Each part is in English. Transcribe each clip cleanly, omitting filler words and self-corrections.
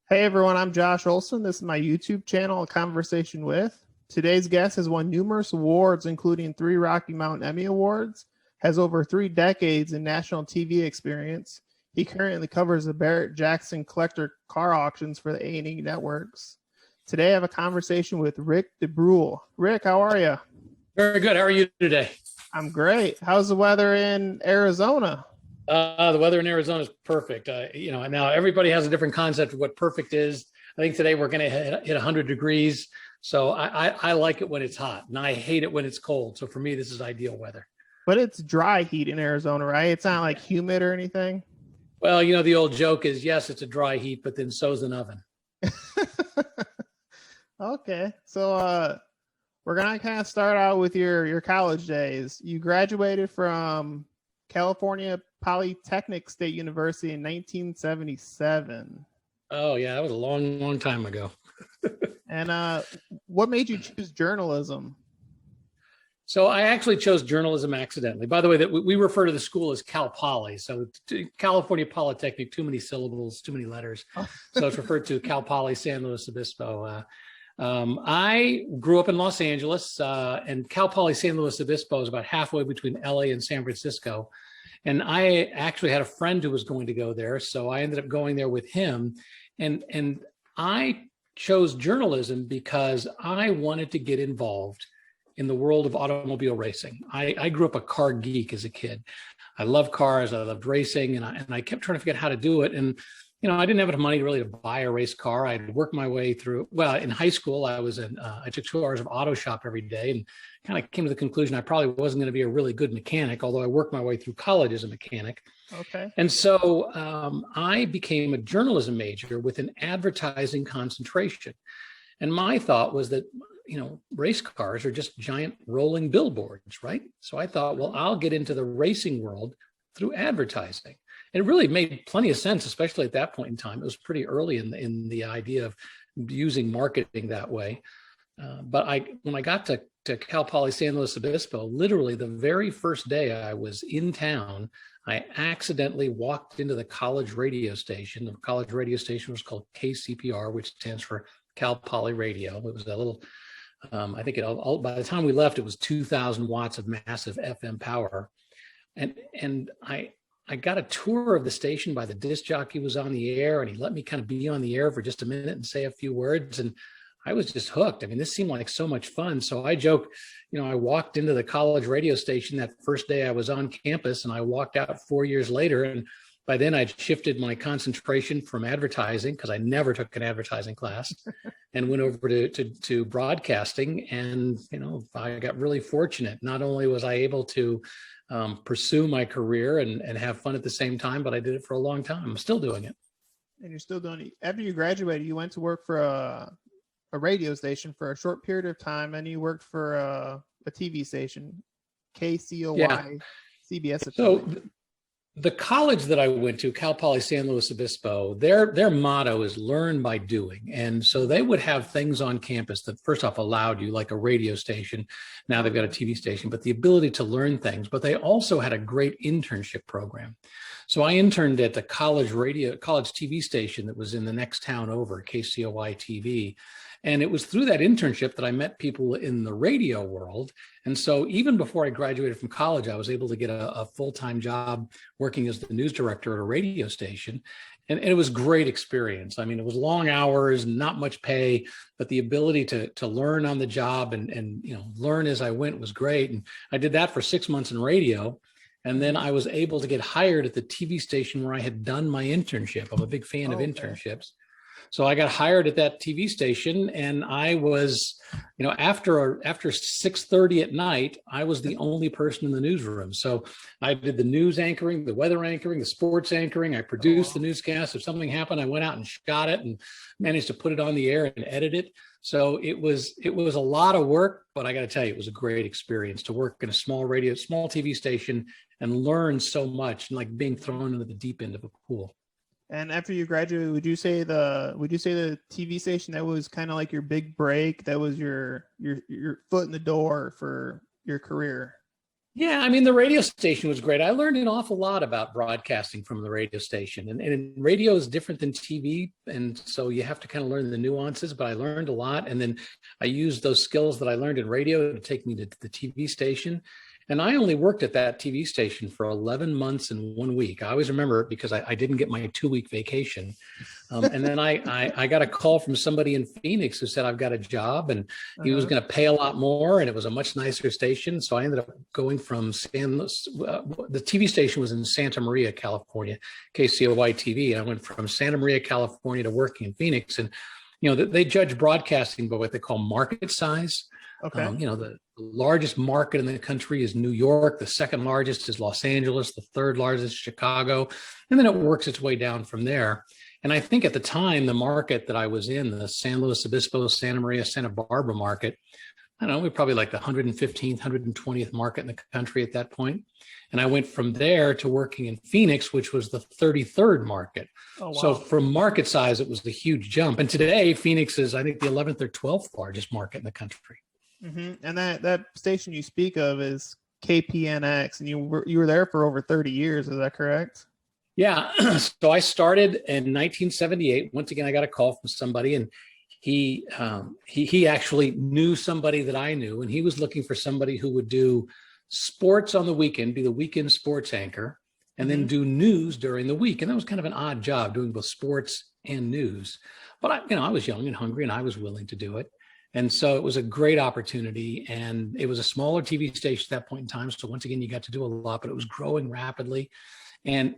Hey everyone, I'm Josh Olson. This is my YouTube channel, A Conversation With. Today's guest has won numerous awards, including 3 Rocky Mountain Emmy Awards, has over 3 decades in national TV experience. He currently covers the Barrett-Jackson collector car auctions for the A&E networks. Today I have a conversation with Rick DeBrule. Rick, how are you? Very good. How are you today? I'm great. How's the weather in Arizona? The weather in Arizona is perfect. Now everybody has a different concept of what perfect is. I think today we're going to hit 100 degrees. So I like it when it's hot, and I hate it when it's cold. So for me, this is ideal weather. But it's dry heat in Arizona, right? It's not like humid or anything. Well, the old joke is, yes, it's a dry heat, but then so's an oven. Okay. So we're going to kind of start out with your college days. You graduated from California Polytechnic State University in 1977. Oh, yeah, that was a long, long time ago. And what made you choose journalism? So I actually chose journalism accidentally. By the way, that we refer to the school as Cal Poly. So California Polytechnic, too many syllables, too many letters. So it's referred to Cal Poly San Luis Obispo. I grew up in Los Angeles, and Cal Poly San Luis Obispo is about halfway between LA and San Francisco. And I actually had a friend who was going to go there, so I ended up going there with him. And I chose journalism because I wanted to get involved in the world of automobile racing. I grew up a car geek as a kid. I loved cars, I loved racing, and I kept trying to figure out how to do it. And I didn't have enough money really to buy a race car. I'd worked my way through. Well, in high school, I took 2 hours of auto shop every day, and kind of came to the conclusion I probably wasn't going to be a really good mechanic, although I worked my way through college as a mechanic. Okay. And so I became a journalism major with an advertising concentration. And my thought was that, race cars are just giant rolling billboards, right? So I thought, well, I'll get into the racing world through advertising. And it really made plenty of sense, especially at that point in time. It was pretty early in the idea of using marketing that way. But when I got to Cal Poly San Luis Obispo, literally the very first day I was in town, I accidentally walked into the college radio station. The college radio station was called KCPR, which stands for Cal Poly Radio. It was a little, I think by the time we left, it was 2,000 watts of massive FM power. And I got a tour of the station by the disc jockey who was on the air, and he let me kind of be on the air for just a minute and say a few words. And I was just hooked. I mean, this seemed like so much fun. So I joke, I walked into the college radio station that first day I was on campus, and I walked out 4 years later. And by then I'd shifted my concentration from advertising, because I never took an advertising class, and went over to broadcasting. And, I got really fortunate. Not only was I able to pursue my career and have fun at the same time, but I did it for a long time. I'm still doing it. And you're still doing it. After you graduated, you went to work for a radio station for a short period of time, and you worked for a TV station, KCOY, yeah. CBS. So the college that I went to, Cal Poly San Luis Obispo, their motto is learn by doing. And so they would have things on campus that first off allowed you, like a radio station. Now they've got a TV station, but the ability to learn things. But they also had a great internship program. So I interned at the college TV station that was in the next town over, KCOY TV. And it was through that internship that I met people in the radio world. And so even before I graduated from college, I was able to get a full-time job working as the news director at a radio station. And it was a great experience. I mean, it was long hours, not much pay, but the ability to learn on the job and learn as I went was great. And I did that for 6 months in radio. And then I was able to get hired at the TV station where I had done my internship. I'm a big fan of internships. So I got hired at that TV station, and I was, after 6:30 at night, I was the only person in the newsroom. So I did the news anchoring, the weather anchoring, the sports anchoring. I produced the newscast. If something happened, I went out and shot it and managed to put it on the air and edit it. So it was a lot of work, but I got to tell you, it was a great experience to work in a small TV station and learn so much, and like being thrown into the deep end of a pool. And after you graduated, would you say the TV station that was kind of like your big break, that was your foot in the door for your career? Yeah, I mean, the radio station was great. I learned an awful lot about broadcasting from the radio station. And radio is different than TV. And so you have to kind of learn the nuances, but I learned a lot. And then I used those skills that I learned in radio to take me to the TV station. And I only worked at that TV station for 11 months and 1 week. I always remember it because I didn't get my 2 week vacation. And then I got a call from somebody in Phoenix who said, I've got a job, and he was going to pay a lot more, and it was a much nicer station. So I ended up going from the TV station was in Santa Maria, California, KCOY TV. And I went from Santa Maria, California to working in Phoenix. And, they judge broadcasting by what they call market size. Okay. The largest market in the country is New York. The second largest is Los Angeles. The third largest is Chicago. And then it works its way down from there. And I think at the time, the market that I was in, the San Luis Obispo, Santa Maria, Santa Barbara market, I don't know, we're probably like the 115th, 120th market in the country at that point. And I went from there to working in Phoenix, which was the 33rd market. Oh, wow. So from market size, it was a huge jump. And today, Phoenix is, I think, the 11th or 12th largest market in the country. Mm-hmm. And that station you speak of is KPNX, and you were there for over 30 years. Is that correct? Yeah. So I started in 1978. Once again, I got a call from somebody, and he actually knew somebody that I knew, and he was looking for somebody who would do sports on the weekend, be the weekend sports anchor, and then do news during the week. And that was kind of an odd job, doing both sports and news. But I was young and hungry, and I was willing to do it. And so it was a great opportunity, and it was a smaller TV station at that point in time. So once again, you got to do a lot, but it was growing rapidly. And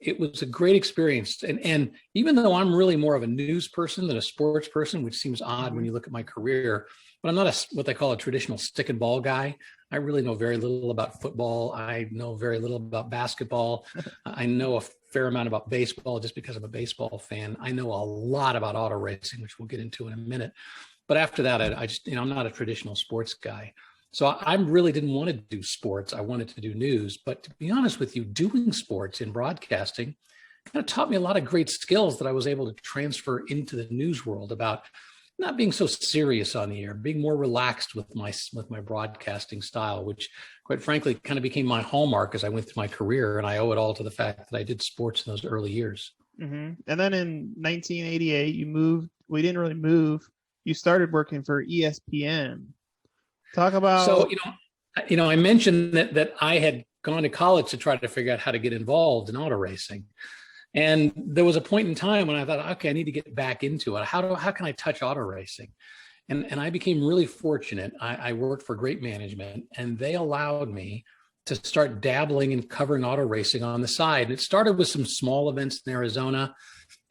it was a great experience. And even though I'm really more of a news person than a sports person, which seems odd when you look at my career, but I'm not what they call a traditional stick and ball guy. I really know very little about football. I know very little about basketball. I know a fair amount about baseball just because I'm a baseball fan. I know a lot about auto racing, which we'll get into in a minute. But after that, I just, I'm not a traditional sports guy. So I really didn't want to do sports. I wanted to do news. But to be honest with you, doing sports in broadcasting kind of taught me a lot of great skills that I was able to transfer into the news world about not being so serious on the air, being more relaxed with my broadcasting style, which quite frankly kind of became my hallmark as I went through my career. And I owe it all to the fact that I did sports in those early years. Mm-hmm. And then in 1988, you moved. We didn't really move. You started working for ESPN. Talk about. So, I mentioned that I had gone to college to try to figure out how to get involved in auto racing. And there was a point in time when I thought, okay, I need to get back into it. How can I touch auto racing? And I became really fortunate. I worked for great management, and they allowed me to start dabbling and covering auto racing on the side. And it started with some small events in Arizona.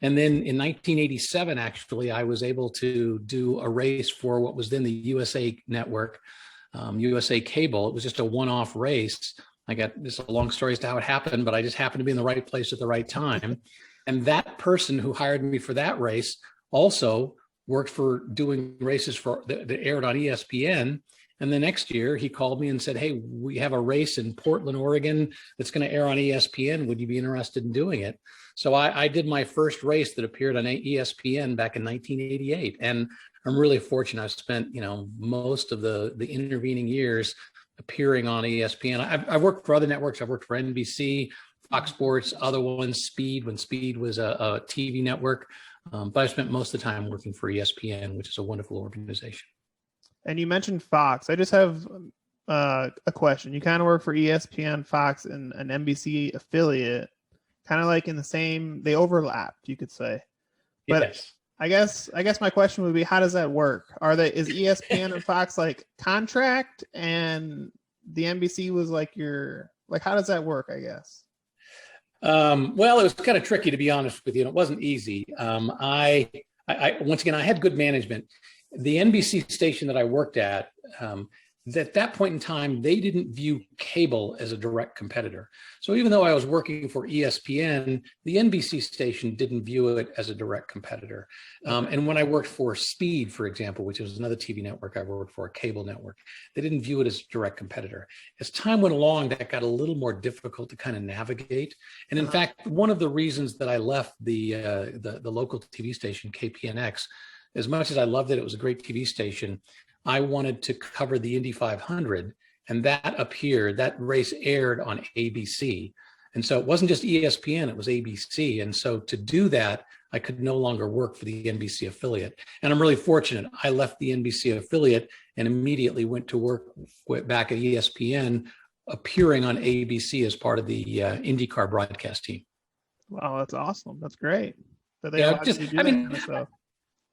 And then in 1987, actually, I was able to do a race for what was then the USA Network, USA Cable. It was just a one-off race. I got this a long story as to how it happened, but I just happened to be in the right place at the right time. And that person who hired me for that race also worked for doing races that aired on ESPN. And the next year he called me and said, hey, we have a race in Portland, Oregon that's going to air on ESPN. Would you be interested in doing it? So I did my first race that appeared on ESPN back in 1988. And I'm really fortunate. I've spent, most of the intervening years appearing on ESPN. I've worked for other networks. I've worked for NBC, Fox Sports, other ones, Speed, when Speed was a TV network. But I spent most of the time working for ESPN, which is a wonderful organization. And you mentioned Fox. I just have a question. You kind of work for ESPN, Fox, and an NBC affiliate, kind of like in the same, they overlapped, you could say. But yes. I guess my question would be, how does that work? Is ESPN and Fox like contract, and the NBC was like how does that work, I guess? Well, it was kind of tricky, to be honest with you, and it wasn't easy. I once again, I had good management. The NBC station that I worked at that point in time, they didn't view cable as a direct competitor. So even though I was working for ESPN, the NBC station didn't view it as a direct competitor. And when I worked for Speed, for example, which was another TV network I worked for, a cable network, they didn't view it as a direct competitor. As time went along, that got a little more difficult to kind of navigate. And in fact, one of the reasons that I left the local TV station, KPNX, as much as I loved it, it was a great TV station, I wanted to cover the Indy 500. And that appeared, that race aired on ABC. And so it wasn't just ESPN, it was ABC. And so to do that, I could no longer work for the NBC affiliate. And I'm really fortunate. I left the NBC affiliate and immediately went to work back at ESPN, appearing on ABC as part of the IndyCar broadcast team. Wow, that's awesome. That's great. That Yeah, just, I mean,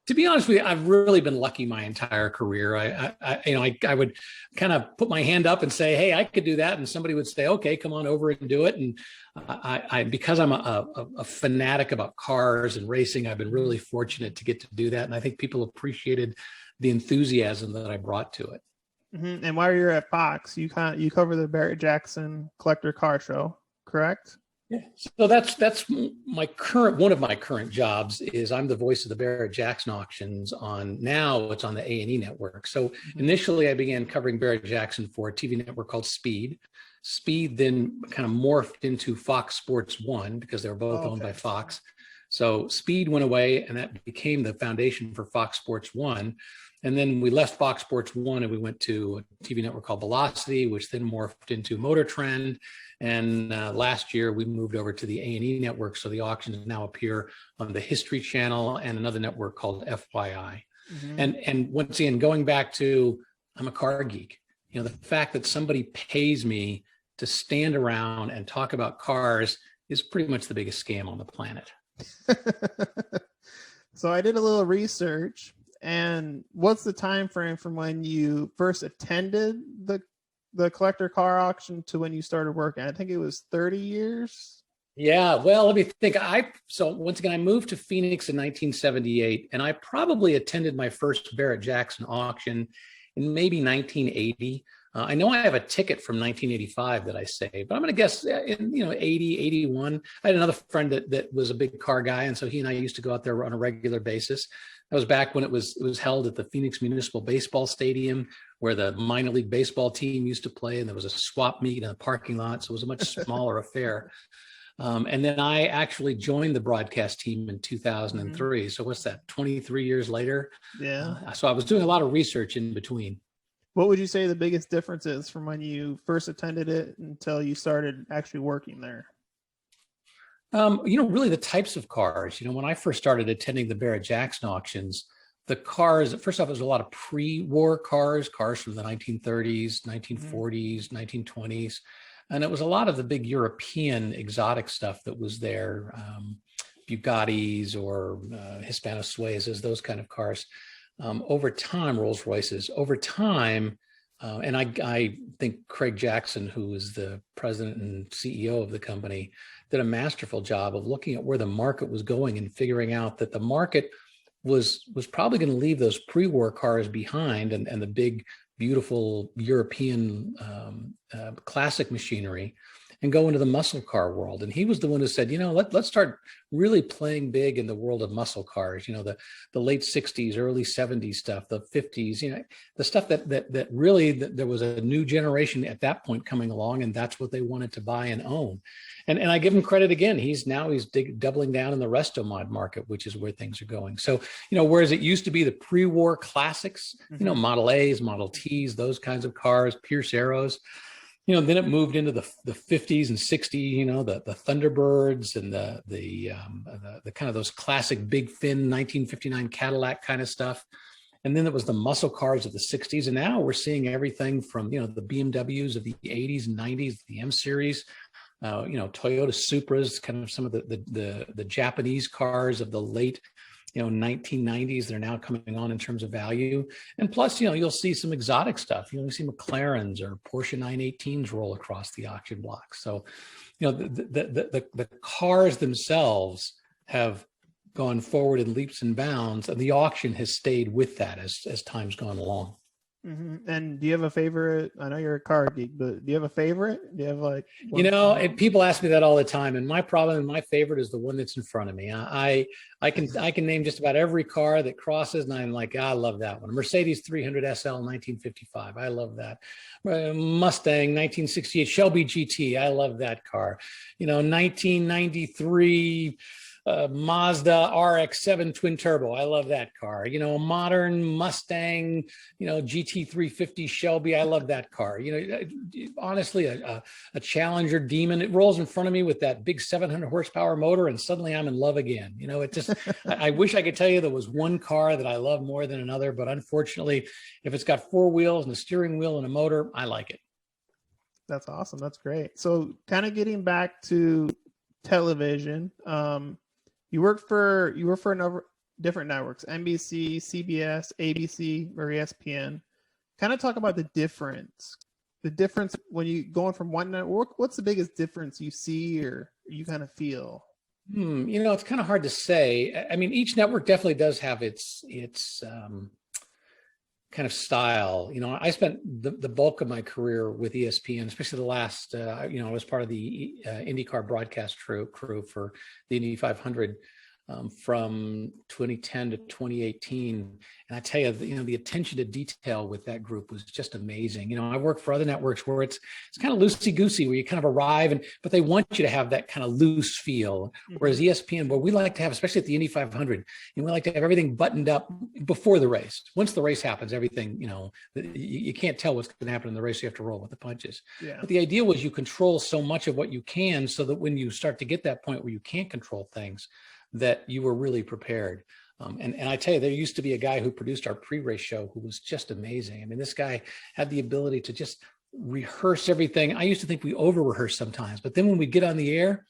to be honest with you, I've really been lucky my entire career. I would kind of put my hand up and say, "Hey, I could do that," and somebody would say, "Okay, come on over and do it." And because I'm a fanatic about cars and racing, I've been really fortunate to get to do that, and I think people appreciated the enthusiasm that I brought to it. Mm-hmm. And while you're at Fox, you cover the Barrett-Jackson Collector Car Show, correct? Yeah. So that's one of my current jobs is I'm the voice of the Barrett-Jackson auctions now it's on the A&E network. So initially I began covering Barrett-Jackson for a TV network called Speed. Speed then kind of morphed into Fox Sports 1 because they were both owned by Fox. So Speed went away and that became the foundation for Fox Sports 1. And then we left Fox Sports 1 and we went to a TV network called Velocity, which then morphed into Motor Trend. And last year we moved over to the A&E network. So the auctions now appear on the History Channel and another network called FYI. Mm-hmm. And once again, going back to, I'm a car geek. You know, the fact that somebody pays me to stand around and talk about cars is pretty much the biggest scam on the planet. So I did a little research. And what's the time frame from when you first attended the collector car auction to when you started working? I think it was 30 years. Yeah, well, let me think. So once again, I moved to Phoenix in 1978, and I probably attended my first Barrett-Jackson auction in maybe 1980. I know I have a ticket from 1985 that I saved, but I'm going to guess in 80, 81. I had another friend that was a big car guy, and so he and I used to go out there on a regular basis. That was back when it was held at the Phoenix Municipal Baseball Stadium, where the minor league baseball team used to play, and there was a swap meet in the parking lot, so it was a much smaller affair. And then I actually joined the broadcast team in 2003. Mm-hmm. So what's that, 23 years later? Yeah. So I was doing a lot of research in between. What would you say the biggest difference is from when you first attended it until you started actually working there? Really the types of cars. When I first started attending the Barrett-Jackson auctions, the cars, first off, it was a lot of pre-war cars from the 1930s, 1940s, 1920s. And it was a lot of the big European exotic stuff that was there, Bugattis or Hispano Suezes, those kind of cars. Over time, Rolls Royces, and I think Craig Jackson, who is the president and CEO of the company, did a masterful job of looking at where the market was going and figuring out that the market was probably going to leave those pre-war cars behind and the big, beautiful European classic machinery and go into the muscle car world. And he was the one who said, let's start really playing big in the world of muscle cars, the late 60s, early 70s stuff, the 50s, the stuff that really there was a new generation at that point coming along, and that's what they wanted to buy and own. And I give him credit again. He's doubling down in the resto mod market, which is where things are going. So, whereas it used to be the pre-war classics, Model A's, Model T's, those kinds of cars, Pierce Arrows, then it moved into the 50s and 60s, the Thunderbirds and the kind of those classic big fin 1959 Cadillac kind of stuff. And then it was the muscle cars of the 60s. And now we're seeing everything from, the BMWs of the 80s and 90s, the M series, Toyota Supras, kind of some of the Japanese cars of the late 1990s that are now coming on in terms of value. And plus, you'll see some exotic stuff. You'll see McLarens or Porsche 918s roll across the auction block. So, the cars themselves have gone forward in leaps and bounds, and the auction has stayed with that as time's gone along. Mm-hmm. And do you have a favorite? I know you're a car geek, but do you have a favorite? Do you have people ask me that all the time, and my favorite is the one that's in front of me. I can name just about every car that crosses, and I'm like, I love that one. Mercedes 300 SL 1955, I love that. Mustang 1968 Shelby GT, I love that car. 1993 Mazda RX-7 twin turbo. I love that car. You know, a modern Mustang, you know, GT350 Shelby. I love that car. You know, honestly, a Challenger Demon. It rolls in front of me with that big 700 horsepower motor, and suddenly I'm in love again. You know, it just, I wish I could tell you there was one car that I love more than another, but unfortunately, if it's got four wheels and a steering wheel and a motor, I like it. That's awesome. That's great. So kind of getting back to television, you work for a number different networks, NBC, CBS, ABC, or ESPN. Kind of talk about the difference when you going from one network. What's the biggest difference you see or you kind of feel? You know, it's kind of hard to say. I mean, each network definitely does have its kind of style. You know, I spent the bulk of my career with ESPN, especially the last, you know, I was part of the IndyCar broadcast crew for the Indy 500 from 2010 to 2018. And I tell you, you know, the attention to detail with that group was just amazing. You know, I work for other networks where it's kind of loosey-goosey, where you kind of arrive but they want you to have that kind of loose feel. Whereas ESPN, what we like to have, especially at the Indy 500, and we like to have everything buttoned up before the race. Once the race happens, everything, you know, you can't tell what's going to happen in the race. You have to roll with the punches. Yeah. But the idea was you control so much of what you can, so that when you start to get that point where you can't control things, that you were really prepared. And I tell you, there used to be a guy who produced our pre-race show who was just amazing. I mean, this guy had the ability to just rehearse everything. I used to think we over-rehearse sometimes, but then when we get on the air,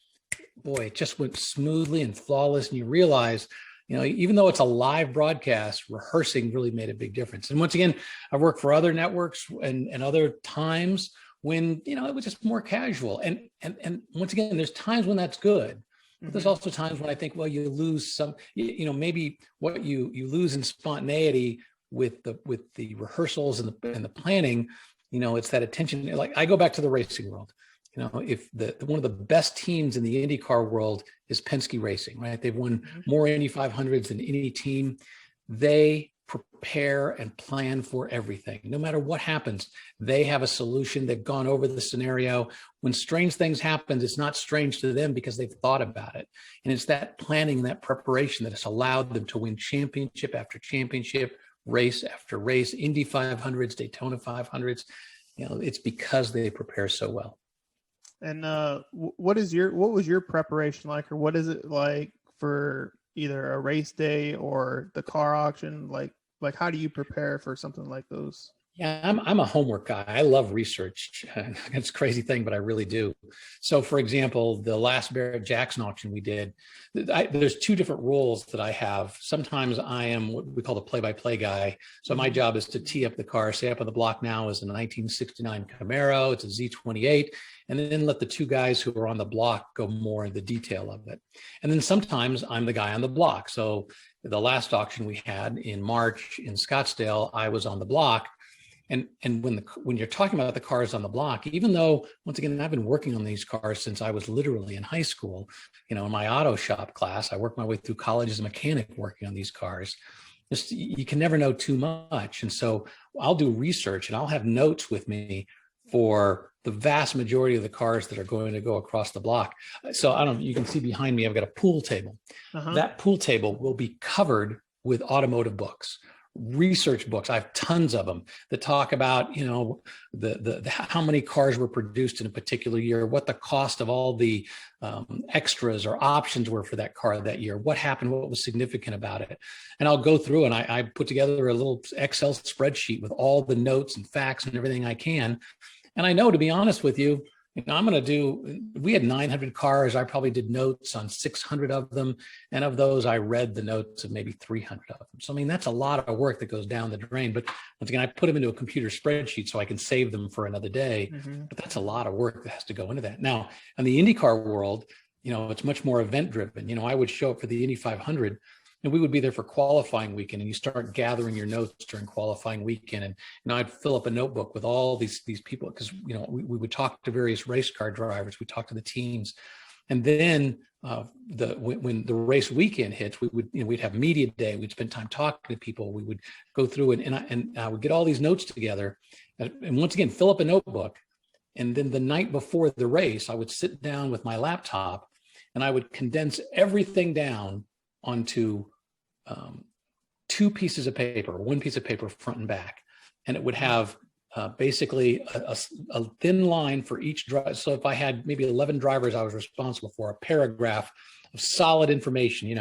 boy, it just went smoothly and flawless. And you realize, you know, even though it's a live broadcast, rehearsing really made a big difference. And once again, I've worked for other networks and other times when, you know, it was just more casual. And once again, there's times when that's good. But there's also times when I think, well, you lose some, you know, maybe what you lose in spontaneity with the rehearsals and the planning. You know, it's that attention. Like, I go back to the racing world. You know, if one of the best teams in the IndyCar world is Penske Racing, right? They've won more Indy 500s than any team. They prepare and plan for everything. No matter what happens, they have a solution. They've gone over the scenario. When strange things happen, it's not strange to them because they've thought about it. And it's that planning and that preparation that has allowed them to win championship after championship, race after race, Indy 500s, Daytona 500s. You know, it's because they prepare so well. And what was your preparation like, or what is it like for either a race day or the car auction? Like how do you prepare for something like those? Yeah, I'm a homework guy. I love research. It's a crazy thing, but I really do. So, for example, the last Barrett-Jackson auction we did, there's two different roles that I have. Sometimes I am what we call the play-by-play guy. So my job is to tee up the car. Say up on the block now is a 1969 Camaro. It's a Z28. And then let the two guys who are on the block go more into the detail of it. And then sometimes I'm the guy on the block. So the last auction we had in March in Scottsdale, I was on the block. And when you're talking about the cars on the block, even though, once again, I've been working on these cars since I was literally in high school, you know, in my auto shop class, I worked my way through college as a mechanic working on these cars. Just, you can never know too much. And so I'll do research and I'll have notes with me for the vast majority of the cars that are going to go across the block. So I don't know, you can see behind me, I've got a pool table. That pool table will be covered with automotive books, research books. I have tons of them that talk about, you know, the how many cars were produced in a particular year, what the cost of all the extras or options were for that car that year, what happened, what was significant about it. And I'll go through and I put together a little Excel spreadsheet with all the notes and facts and everything I can. And I know, to be honest with you, we had 900 cars. I probably did notes on 600 of them. And of those, I read the notes of maybe 300 of them. So, I mean, that's a lot of work that goes down the drain. But once again, I put them into a computer spreadsheet so I can save them for another day. But that's a lot of work that has to go into that. Now, in the IndyCar world, you know, it's much more event driven. You know, I would show up for the Indy 500 and we would be there for qualifying weekend, and you start gathering your notes during qualifying weekend. And, you know, I'd fill up a notebook with all these people, because, you know, we would talk to various race car drivers, we talk to the teams. And then when the race weekend hits, we'd have media day. We'd spend time talking to people. We would go through and I would get all these notes together, and once again, fill up a notebook. And then the night before the race, I would sit down with my laptop and I would condense everything down onto 2 pieces of paper, 1 piece of paper front and back. And it would have basically a thin line for each driver. So if I had maybe 11 drivers I was responsible for, a paragraph of solid information,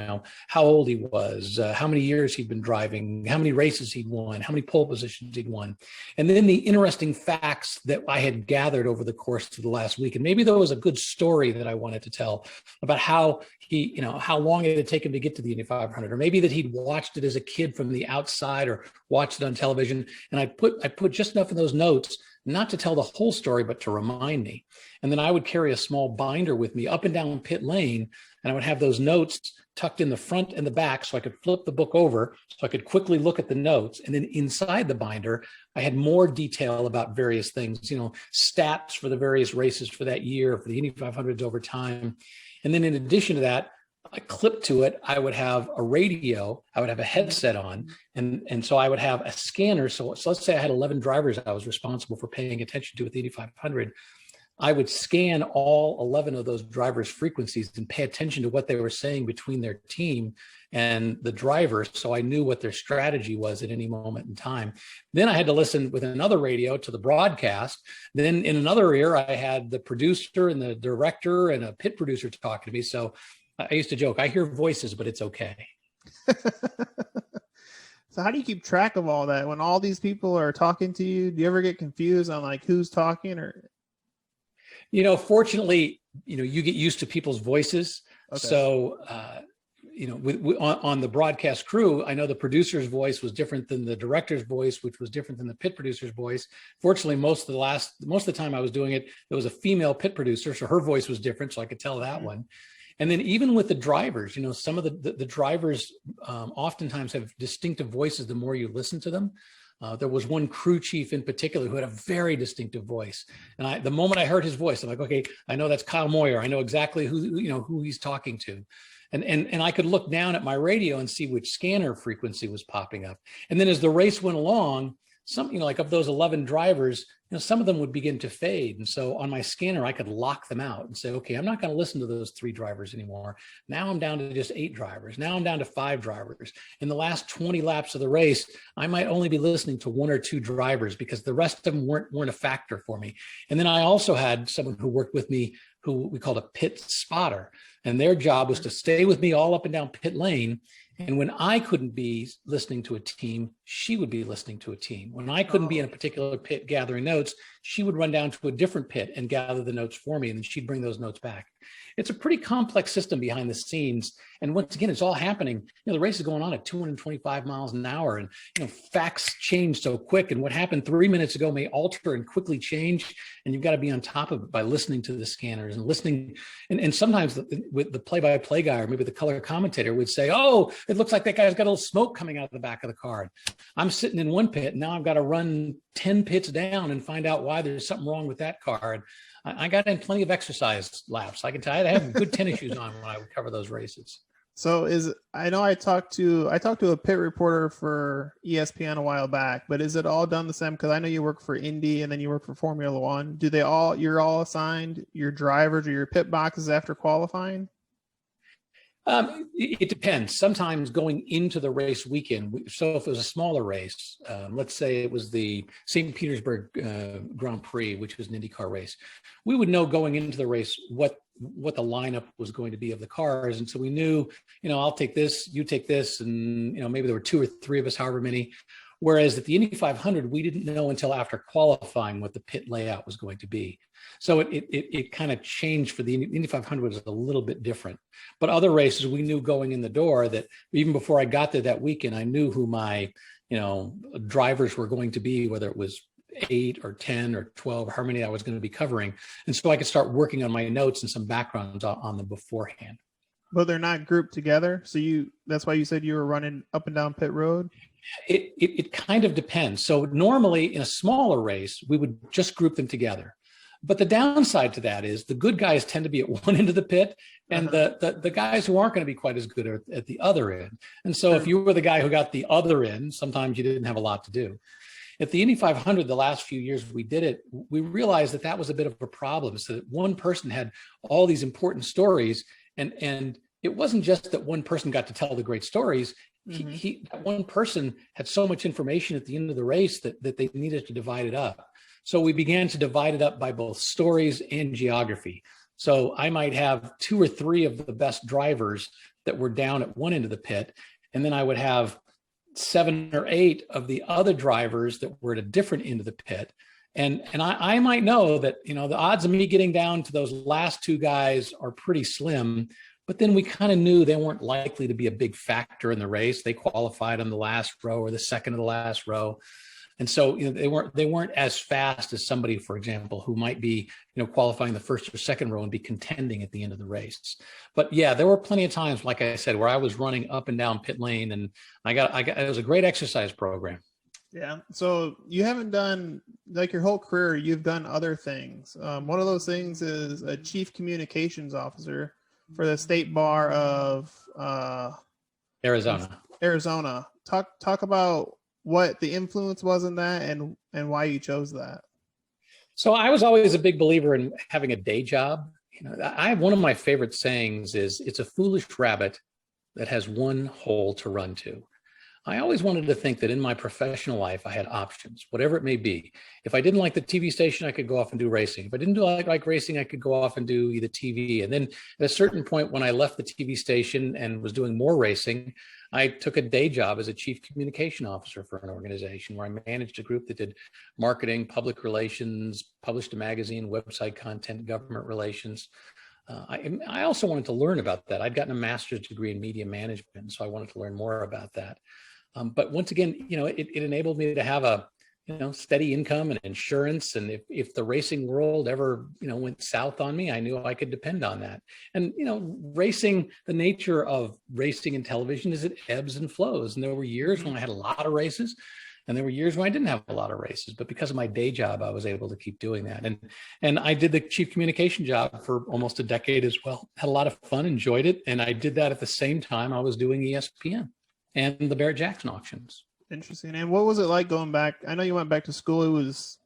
how old he was, how many years he'd been driving, how many races he'd won, how many pole positions he'd won. And then the interesting facts that I had gathered over the course of the last week. And maybe there was a good story that I wanted to tell about how he, how long it had taken to get to the Indy 500, or maybe that he'd watched it as a kid from the outside or watched it on television. And I put just enough in those notes, not to tell the whole story, but to remind me. And then I would carry a small binder with me up and down pit lane, and I would have those notes tucked in the front and the back so I could flip the book over, so I could quickly look at the notes. And then inside the binder, I had more detail about various things, stats for the various races for that year, for the Indy 500s over time. And then in addition to that, I clipped to it, I would have a radio, I would have a headset on, and so I would have a scanner. So let's say I had 11 drivers I was responsible for paying attention to with the Indy 500. I would scan all 11 of those drivers' frequencies and pay attention to what they were saying between their team and the drivers, so I knew what their strategy was at any moment in time. Then I had to listen with another radio to the broadcast. Then in another ear, I had the producer and the director and a pit producer talking to me. So I used to joke, I hear voices, but it's okay. So how do you keep track of all that when all these people are talking to you? Do you ever get confused on like who's talking? Or fortunately, you get used to people's voices. Okay. So on the broadcast crew, I know the producer's voice was different than the director's voice, which was different than the pit producer's voice. Fortunately, most of the time I was doing it, there was a female pit producer, so her voice was different, so I could tell that one. And then even with the drivers, some of the drivers oftentimes have distinctive voices the more you listen to them. There was one crew chief in particular who had a very distinctive voice. And the moment I heard his voice, I'm like, okay, I know that's Kyle Moyer. I know exactly who he's talking to. And I could look down at my radio and see which scanner frequency was popping up. And then as the race went along, some, like of those 11 drivers, some of them would begin to fade. And so on my scanner, I could lock them out and say, okay, I'm not going to listen to those 3 drivers anymore. Now I'm down to just 8 drivers. Now I'm down to 5 drivers. In the last 20 laps of the race, I might only be listening to 1 or 2 drivers because the rest of them weren't a factor for me. And then I also had someone who worked with me who we called a pit spotter. And their job was to stay with me all up and down pit lane. And when I couldn't be listening to a team, she would be listening to a team. When I couldn't be in a particular pit gathering notes, she would run down to a different pit and gather the notes for me, and then she'd bring those notes back. It's a pretty complex system behind the scenes. And once again, it's all happening. The race is going on at 225 miles an hour, and facts change so quick. And what happened 3 minutes ago may alter and quickly change. And you've got to be on top of it by listening to the scanners and listening. And sometimes with the play-by-play guy or maybe the color commentator would say, oh, it looks like that guy's got a little smoke coming out of the back of the car. I'm sitting in one pit, and now I've got to run 10 pits down and find out why there's something wrong with that car. And I got in plenty of exercise laps. I can tell you, I have good tennis shoes on when I would cover those races. So I know I talked to a pit reporter for ESPN a while back, but is it all done the same? Because I know you work for Indy and then you work for Formula One. You're all assigned your drivers or your pit boxes after qualifying? It depends. Sometimes going into the race weekend, so if it was a smaller race, let's say it was the St. Petersburg Grand Prix, which was an IndyCar race, we would know going into the race what the lineup was going to be of the cars. And so we knew, I'll take this, you take this, and maybe there were 2 or 3 of us, however many. Whereas at the Indy 500, we didn't know until after qualifying what the pit layout was going to be. So it kind of changed for the Indy 500 was a little bit different. But other races, we knew going in the door that even before I got there that weekend, I knew who my drivers were going to be, whether it was 8 or 10 or 12, how many I was going to be covering. And so I could start working on my notes and some backgrounds on them beforehand. But they're not grouped together. So that's why you said you were running up and down pit road? It kind of depends. So normally in a smaller race, we would just group them together. But the downside to that is the good guys tend to be at one end of the pit, and the guys who aren't going to be quite as good are at the other end. And so if you were the guy who got the other end, sometimes you didn't have a lot to do. At the Indy 500, the last few years we did it, we realized that was a bit of a problem. So that one person had all these important stories, And it wasn't just that one person got to tell the great stories. That one person had so much information at the end of the race that they needed to divide it up. So we began to divide it up by both stories and geography. So I might have 2 or 3 of the best drivers that were down at one end of the pit, and then I would have 7 or 8 of the other drivers that were at a different end of the pit. And I might know that, you know, the odds of me getting down to those last 2 guys are pretty slim, but then we kind of knew they weren't likely to be a big factor in the race. They qualified on the last row or the second of the last row. And so, you know, they weren't as fast as somebody, for example, who might be, you know, qualifying the first or second row and be contending at the end of the race. But yeah, there were plenty of times, like I said, where I was running up and down pit lane, and I got it was a great exercise program. Yeah. So you haven't done, like, your whole career, you've done other things. One of those things is a chief communications officer for the state bar of Arizona. Talk about what the influence was in that and why you chose that. So I was always a big believer in having a day job. You know, I have one of my favorite sayings is, it's a foolish rabbit that has one hole to run to. I always wanted to think that in my professional life, I had options, whatever it may be. If I didn't like the TV station, I could go off and do racing. If I didn't like racing, I could go off and do either TV. And then at a certain point, when I left the TV station and was doing more racing, I took a day job as a chief communication officer for an organization where I managed a group that did marketing, public relations, published a magazine, website content, government relations. I also wanted to learn about that. I'd gotten a master's degree in media management, so I wanted to learn more about that. But once again, you know, it enabled me to have a, you know, steady income and insurance. And if the racing world ever, you know, went south on me, I knew I could depend on that. And, you know, racing, the nature of racing in television is it ebbs and flows. And there were years when I had a lot of races, and there were years when I didn't have a lot of races. But because of my day job, I was able to keep doing that. And I did the chief communication job for almost a decade as well. Had a lot of fun, enjoyed it. And I did that at the same time I was doing ESPN and the Barrett-Jackson auctions. Interesting. And what was it like going back? I know you went back to school. It was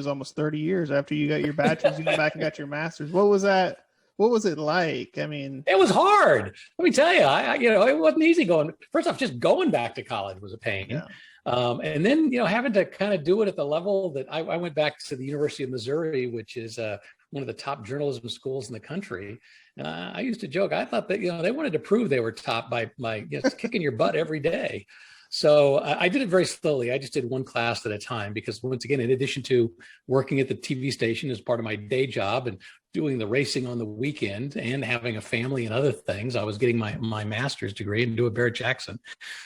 almost 30 years after you got your bachelor's. You went back and got your master's. What was that? What was it like? I mean, it was hard. Let me tell you, you know, it wasn't easy going. First off, just going back to college was a pain. Yeah. And then, you know, having to kind of do it at the level that I went back to the University of Missouri, which is one of the top journalism schools in the country. And I used to joke, I thought that, you know, they wanted to prove they were top by just kicking your butt every day. So I did it very slowly. I just did one class at a time because, once again, in addition to working at the TV station as part of my day job and doing the racing on the weekend and having a family and other things, I was getting my master's degree and doing Barrett-Jackson.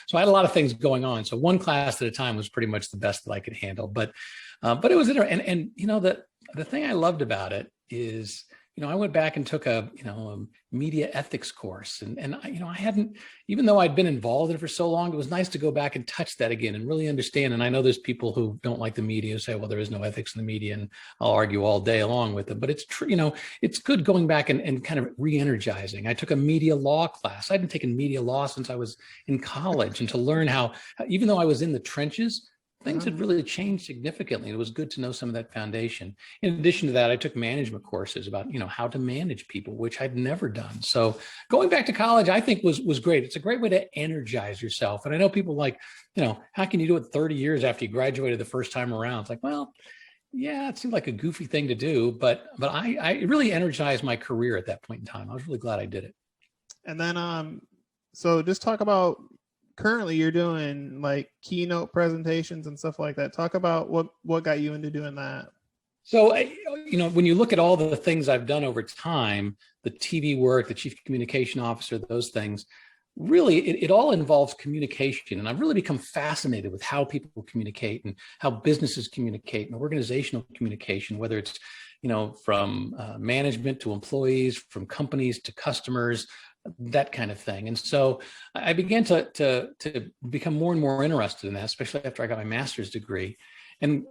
So I had a lot of things going on. So one class at a time was pretty much the best that I could handle. But it was interesting. And you know, the thing I loved about it is, you know, I went back and took a media ethics course, and you know, I hadn't, even though I'd been involved in it for so long, it was nice to go back and touch that again and really understand. And I know there's people who don't like the media who say, well, there is no ethics in the media, and I'll argue all day along with them. But it's true, you know, it's good going back and kind of re-energizing. I took a media law class. I hadn't taken media law since I was in college, and to learn how, even though I was in the trenches, things had really changed significantly. It was good to know some of that foundation. In addition to that, I took management courses about, you know, how to manage people, which I'd never done. So going back to college, I think was great. It's a great way to energize yourself. And I know people like, you know, how can you do it 30 years after you graduated the first time around? It's like, well, yeah, it seemed like a goofy thing to do, but I really energized my career at that point in time. I was really glad I did it. And then, so just talk about, currently you're doing like keynote presentations and stuff like that. Talk about what got you into doing that. So, you know, when you look at all the things I've done over time, the TV work, the chief communication officer, those things, really, it all involves communication. And I've really become fascinated with how people communicate and how businesses communicate and organizational communication, whether it's, you know, from management to employees, from companies to customers, that kind of thing. And so I began to become more and more interested in that, especially after I got my master's degree. And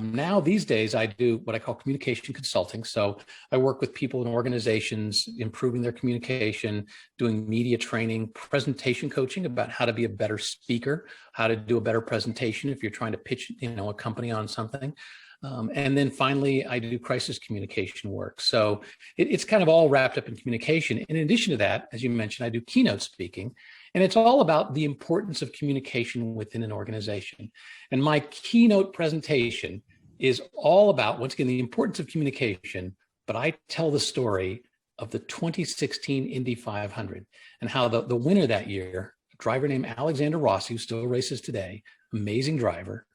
now these days I do what I call communication consulting. So I work with people and organizations, improving their communication, doing media training, presentation coaching about how to be a better speaker, how to do a better presentation if you're trying to pitch, you know, a company on something. And then finally, I do crisis communication work. So it's kind of all wrapped up in communication. In addition to that, as you mentioned, I do keynote speaking, and it's all about the importance of communication within an organization. And my keynote presentation is all about, once again, the importance of communication, but I tell the story of the 2016 Indy 500 and how the winner that year, a driver named Alexander Rossi, who still races today, amazing driver,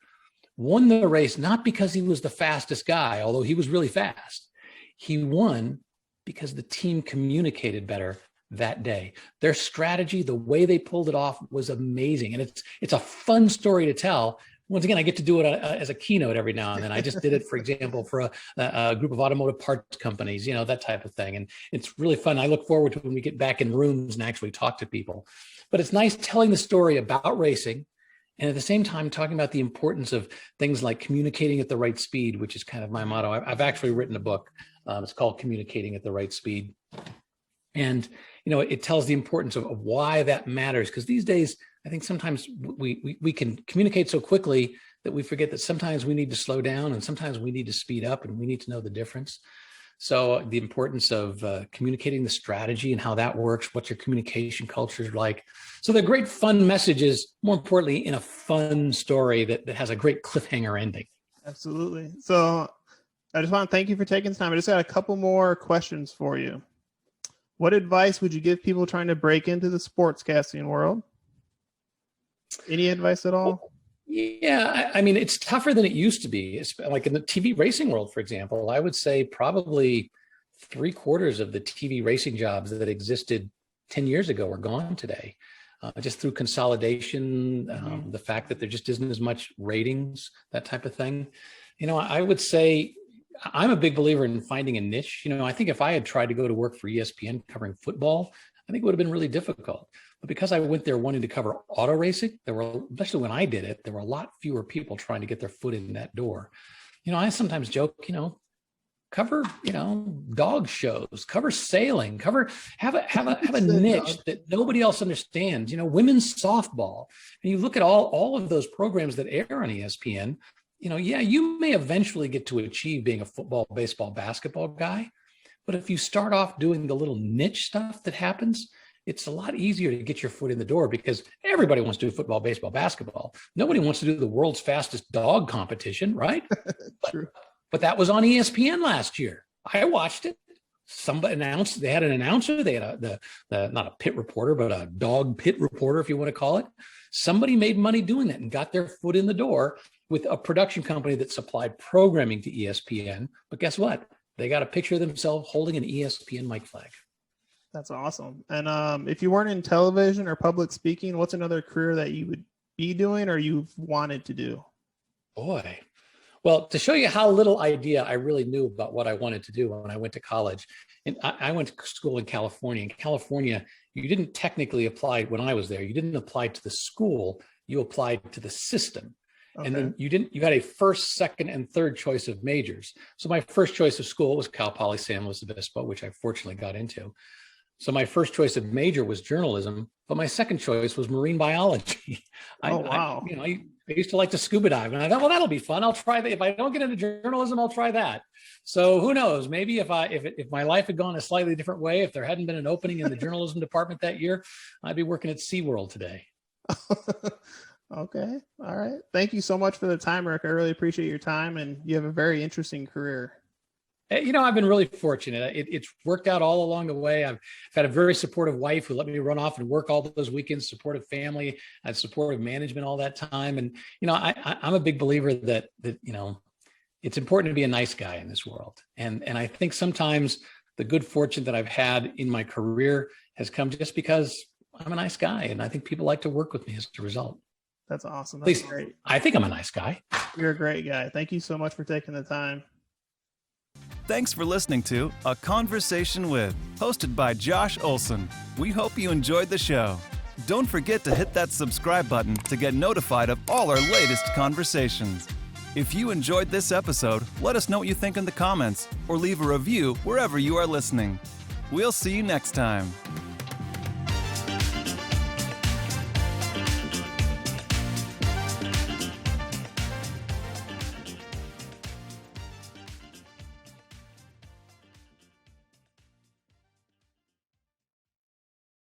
won the race not because he was the fastest guy, although he was really fast. He won because the team communicated better that day. Their strategy, the way they pulled it off was amazing. And it's a fun story to tell. Once again, I get to do it as a keynote every now and then. I just did it, for example, for a group of automotive parts companies, that type of thing. And it's really fun. I look forward to when we get back in rooms and actually talk to people. But it's nice telling the story about racing and at the same time talking about the importance of things like communicating at the right speed, which is kind of my motto. I've actually written a book. It's called Communicating at the Right Speed. And, it tells the importance of why that matters. Because these days, I think sometimes we can communicate so quickly that we forget that sometimes we need to slow down and sometimes we need to speed up, and we need to know the difference. So the importance of communicating the strategy and how that works, what your communication culture is like. So they're great fun messages, more importantly, in a fun story that has a great cliffhanger ending. Absolutely. So I just want to thank you for taking the time. I just got a couple more questions for you. What advice would you give people trying to break into the sportscasting world? Any advice at all? Yeah, I mean, it's tougher than it used to be. It's like in the TV racing world, for example, I would say probably 3/4 of the TV racing jobs that existed 10 years ago are gone today. Just through consolidation, the fact that there just isn't as much ratings, that type of thing. I would say I'm a big believer in finding a niche. I think if I had tried to go to work for ESPN covering football, I think it would have been really difficult. But because I went there wanting to cover auto racing, especially when I did it, there were a lot fewer people trying to get their foot in that door. I sometimes joke, cover, dog shows, cover sailing, have a niche that nobody else understands, women's softball. And you look at all of those programs that air on ESPN, you may eventually get to achieve being a football, baseball, basketball guy. But if you start off doing the little niche stuff that happens, it's a lot easier to get your foot in the door because everybody wants to do football, baseball, basketball. Nobody wants to do the world's fastest dog competition, right? True. But that was on ESPN last year. I watched it. Somebody announced, they had an announcer. They had not a pit reporter, but a dog pit reporter, if you want to call it. Somebody made money doing that and got their foot in the door with a production company that supplied programming to ESPN. But guess what? They got a picture of themselves holding an ESPN mic flag. That's awesome. And if you weren't in television or public speaking, what's another career that you would be doing or you've wanted to do? Boy. Well, to show you how little idea I really knew about what I wanted to do when I went to college, and I went to school in California. In California, you didn't technically apply when I was there. You didn't apply to the school. You applied to the system. Okay. And then you had a first, second, and third choice of majors. So my first choice of school was Cal Poly San Luis Obispo, which I fortunately got into. So my first choice of major was journalism, but my second choice was marine biology. Wow. I used to like to scuba dive, and I thought, well, that'll be fun. I'll try that. If I don't get into journalism, I'll try that. So who knows? Maybe if my life had gone a slightly different way, if there hadn't been an opening in the journalism department that year, I'd be working at SeaWorld today. Okay. All right. Thank you so much for the time, Rick. I really appreciate your time, and you have a very interesting career. I've been really fortunate. It's worked out all along the way. I've had a very supportive wife who let me run off and work all those weekends, supportive family, and supportive management all that time. And, I'm a big believer that it's important to be a nice guy in this world. And I think sometimes the good fortune that I've had in my career has come just because I'm a nice guy. And I think people like to work with me as a result. That's awesome. That's great. I think I'm a nice guy. You're a great guy. Thank you so much for taking the time. Thanks for listening to A Conversation With, hosted by Josh Olson. We hope you enjoyed the show. Don't forget to hit that subscribe button to get notified of all our latest conversations. If you enjoyed this episode, let us know what you think in the comments or leave a review wherever you are listening. We'll see you next time.